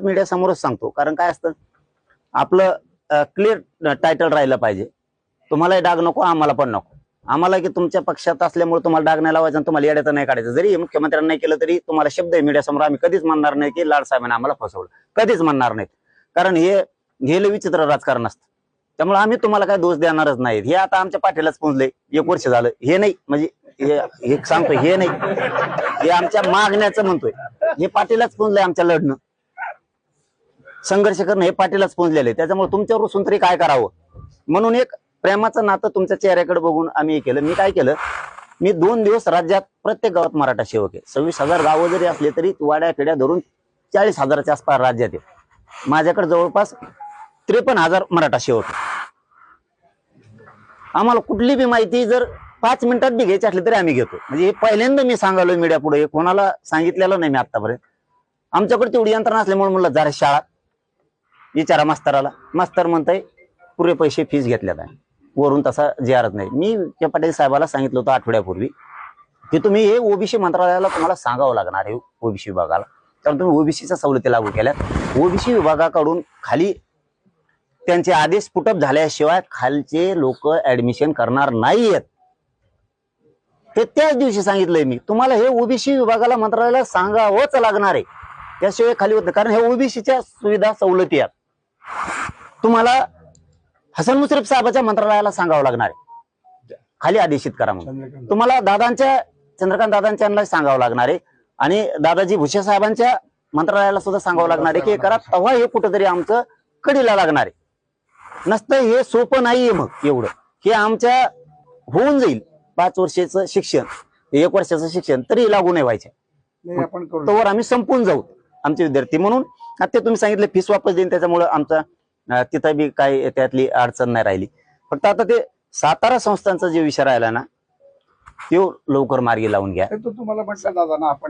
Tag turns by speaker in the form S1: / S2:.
S1: Media समोरच सांगतो, कारण काय असतं आपलं क्लिअर टायटल राहिलं पाहिजे. तुम्हालाही डाग नको, आम्हाला पण नको. आम्हाला की तुमच्या पक्षात असल्यामुळे तुम्हाला डाग नाही लावायचा आणि तुम्हाला येड्याचं नाही काढायचं. जरी मुख्यमंत्र्यांनी नाही केलं तरी तुम्हाला शब्द आहे मीडिया समोर, आम्ही कधीच म्हणणार नाही की लाड साहेबांनी आम्हाला फसवलं, कधीच म्हणणार नाहीत. कारण हे लय विचित्र राजकारण असतं. त्यामुळे आम्ही तुम्हाला काय दोष देणारच नाही. हे आता आमच्या पाठीलाच पुंजलंय 1 वर्ष झालं. हे नाही म्हणजे हे सांगतोय, हे नाही, हे आमच्या मागण्याचं म्हणतोय. हे पाठीलाच पुंजलंय आमच्या लढणं, संघर्ष करणं हे पाठीलाच पुंजलेलं आहे. त्याच्यामुळे तुमच्यावर रुसून तरी काय करावं म्हणून एक प्रेमाचं नातं तुमच्या चेहऱ्याकडे बघून आम्ही हे केलं. मी काय केलं, मी 2 दिवस राज्यात प्रत्येक गावात मराठा सेवक आहे. 26,000 गावं जरी असले तरी वाड्या खेड्या धरून 40,000च्या आसपास राज्यात आहे. माझ्याकडे जवळपास 53,000 मराठा सेवक आहे. आम्हाला कुठली बी माहिती जर 5 मिनिटात बी घ्यायची असली तरी आम्ही घेतो. म्हणजे हे पहिल्यांदा मी सांगालोय मीडिया पुढे, कोणाला सांगितलेलं नाही मी आतापर्यंत. आमच्याकडे तेवढी यंत्रणा असल्यामुळे म्हणलं जरा शाळा विचारा मास्तराला. मास्तर म्हणताय पुरे पैसे फीस घेतल्यात आहे, वरून तसा जिआरच नाही. मी त्या पाटील साहेबाला सांगितलं होतं आठवड्यापूर्वी की तुम्ही हे ओबीसी मंत्रालयाला तुम्हाला सांगावं लागणार आहे, ओबीसी विभागाला. कारण तुम्ही ओबीसीच्या सवलती लागू केल्यात. ओबीसी विभागाकडून खाली त्यांचे आदेश पुटअप झाल्याशिवाय खालचे लोक ऍडमिशन करणार नाहीयेत. ते त्याच दिवशी सांगितलंय मी, तुम्हाला हे ओबीसी विभागाला मंत्रालयाला सांगावंच लागणार आहे, त्याशिवाय खाली होत नाही. कारण हे ओबीसीच्या सुविधा सवलती आहेत. तुम्हाला हसन मुश्रीफ साहेबाच्या मंत्रालयाला सांगावं लागणार आहे खाली आदेशित करा म्हणून. तुम्हाला चंद्रकांत दादांच्या सांगावं लागणार आहे आणि दादाजी भुसे साहेबांच्या मंत्रालयाला सुद्धा सांगावं लागणार आहे की हे करा. तेव्हा हे कुठंतरी आमचं कडीला लागणार आहे. नसतं हे सोपं नाहीये. मग एवढं हे आमच्या होऊन जाईल 5 वर्षाचं शिक्षण, 1 वर्षाचं शिक्षण तरी लागू नाही व्हायचे, तोवर आम्ही संपून जाऊ आमचे विद्यार्थी. म्हणून आता तुम्ही सांगितलं फीस वापस देईन, त्याच्यामुळे आमचा तिथं बी काही त्यातली अडचण नाही राहिली. फक्त आता ते सातारा संस्थांचा जे विषय राहिला ना, तो लवकर मार्गी लावून घ्या.
S2: तुम्हाला म्हटलं दादा ना आपण